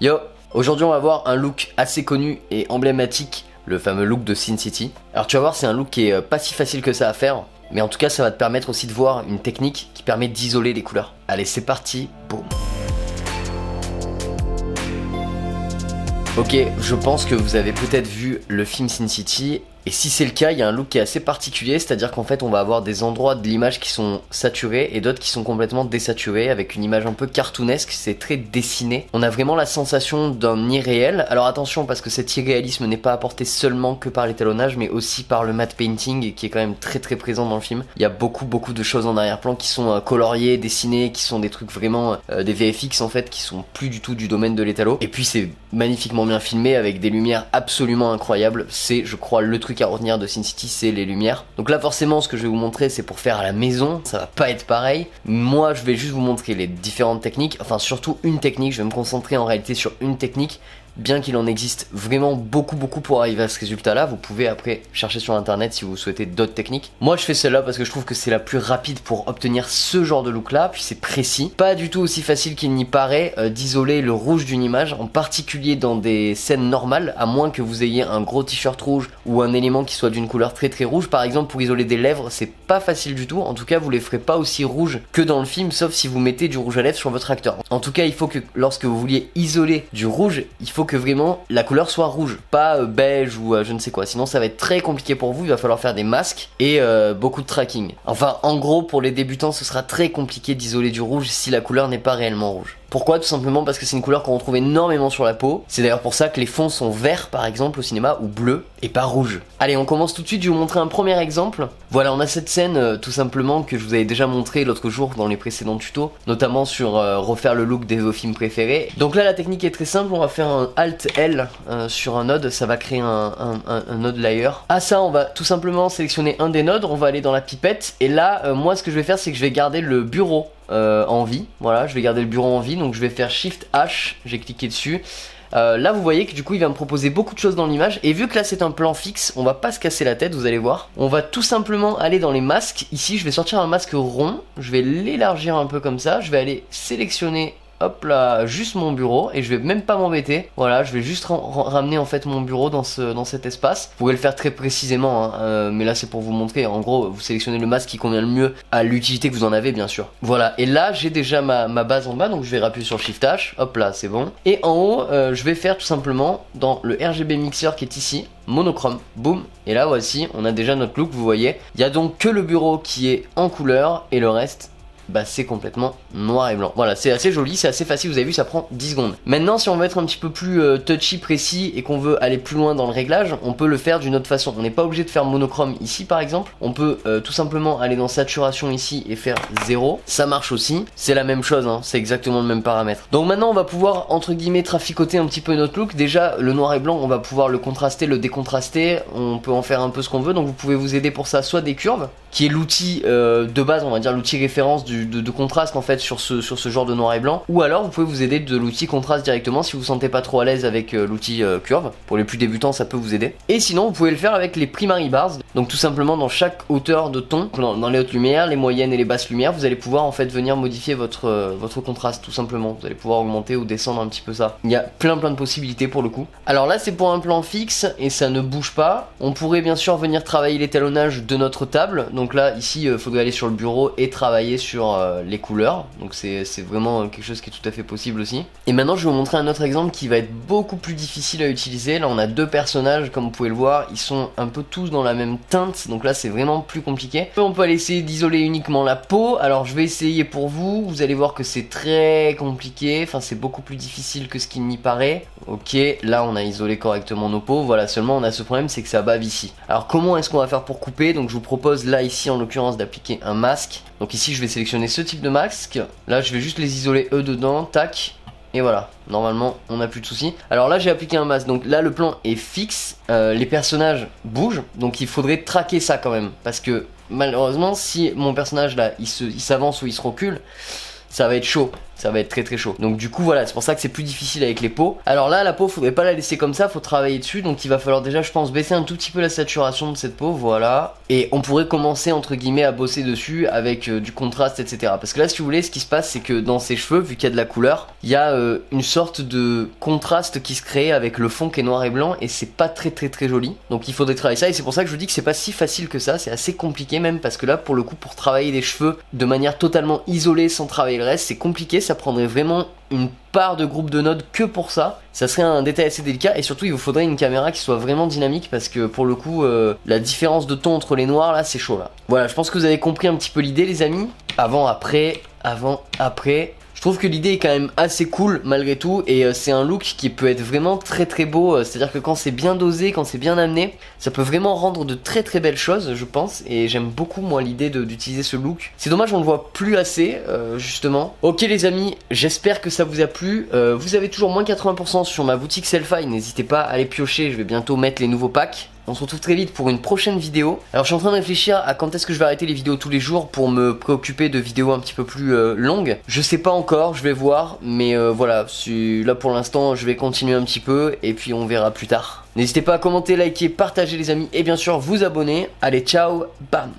Yo, aujourd'hui on va voir un look assez connu et emblématique, le fameux look de Sin City. Alors tu vas voir, c'est un look qui est pas si facile que ça à faire, mais en tout cas ça va te permettre aussi de voir une technique qui permet d'isoler les couleurs. Allez, c'est parti, boum. Ok, je pense que vous avez peut-être vu le film Sin City, et si c'est le cas, il y a un look qui est assez particulier, c'est-à-dire qu'en fait on va avoir des endroits de l'image qui sont saturés et d'autres qui sont complètement désaturés, avec une image un peu cartoonesque, c'est très dessiné. On a vraiment la sensation d'un irréel. Alors attention, parce que cet irréalisme n'est pas apporté seulement que par l'étalonnage, mais aussi par le matte painting, qui est quand même très présent dans le film. Il y a beaucoup de choses en arrière-plan qui sont coloriées, dessinées, qui sont des trucs vraiment des VFX en fait, qui sont plus du tout du domaine de l'étalo. Et puis c'est magnifiquement bien filmé avec des lumières absolument incroyables. C'est, je crois, le truc à retenir de Sin City, c'est les lumières. Donc là forcément ce que je vais vous montrer c'est pour faire à la maison, ça va pas être pareil. Moi je vais juste vous montrer les différentes techniques, enfin surtout une technique, je vais me concentrer en réalité sur une technique. Bien qu'il en existe vraiment beaucoup pour arriver à ce résultat là, vous pouvez après chercher sur internet si vous souhaitez d'autres techniques. Moi je fais celle-là parce que je trouve que c'est la plus rapide pour obtenir ce genre de look là, puis c'est précis. Pas du tout aussi facile qu'il n'y paraît d'isoler le rouge d'une image, en particulier dans des scènes normales, à moins que vous ayez un gros t-shirt rouge ou un élément qui soit d'une couleur très rouge. Par exemple pour isoler des lèvres c'est pas facile du tout, en tout cas vous les ferez pas aussi rouges que dans le film, sauf si vous mettez du rouge à lèvres sur votre acteur. En tout cas il faut que lorsque vous vouliez isoler du rouge, il faut que vraiment la couleur soit rouge, pas beige ou je ne sais quoi, sinon ça va être très compliqué pour vous, il va falloir faire des masques et beaucoup de tracking. Enfin en gros pour les débutants ce sera très compliqué d'isoler du rouge si la couleur n'est pas réellement rouge. Pourquoi? Tout simplement parce que c'est une couleur qu'on retrouve énormément sur la peau. C'est d'ailleurs pour ça que les fonds sont verts par exemple au cinéma ou bleus et pas rouge. Allez, on commence tout de suite, je vais vous montrer un premier exemple. Voilà, on a cette scène tout simplement que je vous avais déjà montré l'autre jour dans les précédents tutos, notamment sur refaire le look de vos films préférés. Donc là la technique est très simple, on va faire un Alt L sur un node, ça va créer un node layer. À ça on va tout simplement sélectionner un des nodes, on va aller dans la pipette et là moi ce que je vais faire c'est que je vais garder le bureau en vie. Voilà, je vais garder le bureau en vie, donc je vais faire Shift H, j'ai cliqué dessus. Là vous voyez que du coup il va me proposer beaucoup de choses dans l'image, et vu que là c'est un plan fixe, on va pas se casser la tête, vous allez voir. On va tout simplement aller dans les masques. Ici je vais sortir un masque rond, je vais l'élargir un peu comme ça, je vais aller sélectionner, hop là, juste mon bureau, et je vais même pas m'embêter. Voilà, je vais juste ramener en fait mon bureau dans cet espace. Vous pourrez le faire très précisément hein, mais là c'est pour vous montrer. En gros vous sélectionnez le masque qui convient le mieux à l'utilité que vous en avez bien sûr. Voilà, et là j'ai déjà ma base en bas, donc je vais appuyer sur Shift H, hop là c'est bon. Et en haut je vais faire tout simplement dans le RGB mixer qui est ici, monochrome, boum, et là voici on a déjà notre look. Vous voyez, il y a donc que le bureau qui est en couleur et le reste bah c'est complètement noir et blanc. Voilà, c'est assez joli, c'est assez facile, vous avez vu, ça prend 10 secondes. Maintenant si on veut être un petit peu plus touchy, précis, et qu'on veut aller plus loin dans le réglage, on peut le faire d'une autre façon. On n'est pas obligé de faire monochrome ici par exemple, on peut tout simplement aller dans saturation ici et faire 0, ça marche aussi, c'est la même chose hein, c'est exactement le même paramètre. Donc maintenant on va pouvoir entre guillemets traficoter un petit peu notre look. Déjà le noir et blanc on va pouvoir le contraster, le décontraster, on peut en faire un peu ce qu'on veut, donc vous pouvez vous aider pour ça soit des curves, qui est l'outil de base, on va dire l'outil référence de contraste en fait sur ce genre de noir et blanc, ou alors vous pouvez vous aider de l'outil contraste directement si vous vous sentez pas trop à l'aise avec l'outil curve. Pour les plus débutants ça peut vous aider, et sinon vous pouvez le faire avec les primary bars, donc tout simplement dans chaque hauteur de ton, dans les hautes lumières, les moyennes et les basses lumières, vous allez pouvoir en fait venir modifier votre contraste tout simplement. Vous allez pouvoir augmenter ou descendre un petit peu ça, il y a plein de possibilités pour le coup. Alors là c'est pour un plan fixe et ça ne bouge pas. On pourrait bien sûr venir travailler l'étalonnage de notre table, donc là ici il faudrait aller sur le bureau et travailler sur les couleurs, donc c'est vraiment quelque chose qui est tout à fait possible aussi. Et maintenant je vais vous montrer un autre exemple qui va être beaucoup plus difficile à utiliser. Là on a deux personnages, comme vous pouvez le voir, ils sont un peu tous dans la même teinte, donc là c'est vraiment plus compliqué. On peut aller essayer d'isoler uniquement la peau. Alors je vais essayer pour vous, vous allez voir que c'est très compliqué, enfin c'est beaucoup plus difficile que ce qu'il n'y paraît. Ok, là on a isolé correctement nos peaux, voilà, seulement on a ce problème, c'est que ça bave ici. Alors comment est-ce qu'on va faire pour couper? Donc je vous propose là ici en l'occurrence d'appliquer un masque. Donc ici je vais sélectionner ce type de masque, là je vais juste les isoler eux dedans, tac, et voilà, normalement on n'a plus de soucis. Alors là j'ai appliqué un masque, donc là le plan est fixe, les personnages bougent, donc il faudrait traquer ça quand même, parce que malheureusement si mon personnage là il s'avance ou il se recule, ça va être chaud. ça va être très très chaud. Donc du coup voilà, c'est pour ça que c'est plus difficile avec les peaux. Alors là la peau faudrait pas la laisser comme ça, faut travailler dessus, donc il va falloir déjà je pense baisser un tout petit peu la saturation de cette peau, voilà. Et on pourrait commencer entre guillemets à bosser dessus avec du contraste, etc. Parce que là si vous voulez, ce qui se passe c'est que dans ses cheveux, vu qu'il y a de la couleur, il y a une sorte de contraste qui se crée avec le fond qui est noir et blanc, et c'est pas très joli. Donc il faudrait travailler ça, et c'est pour ça que je vous dis que c'est pas si facile que ça, c'est assez compliqué même, parce que là pour le coup pour travailler des cheveux de manière totalement isolée sans travailler le reste, c'est compliqué, ça prendrait vraiment une part de groupe de nodes que pour ça. Ça serait un détail assez délicat, et surtout il vous faudrait une caméra qui soit vraiment dynamique, parce que pour le coup la différence de ton entre les noirs là c'est chaud là. Voilà, je pense que vous avez compris un petit peu l'idée les amis. Avant, après. Je trouve que l'idée est quand même assez cool malgré tout, et c'est un look qui peut être vraiment très beau, c'est à dire que quand c'est bien dosé, quand c'est bien amené, ça peut vraiment rendre de très belles choses je pense, et j'aime beaucoup moi l'idée d'utiliser ce look. C'est dommage on le voit plus assez justement. Ok les amis, j'espère que ça vous a plu, vous avez toujours moins 80% sur ma boutique Sellfy, n'hésitez pas à aller piocher, je vais bientôt mettre les nouveaux packs. On se retrouve très vite pour une prochaine vidéo. Alors je suis en train de réfléchir à quand est-ce que je vais arrêter les vidéos tous les jours pour me préoccuper de vidéos un petit peu plus longues. Je sais pas encore, je vais voir, mais voilà, là pour l'instant je vais continuer un petit peu et puis on verra plus tard. N'hésitez pas à commenter, liker, partager les amis et bien sûr vous abonner. Allez ciao, bam!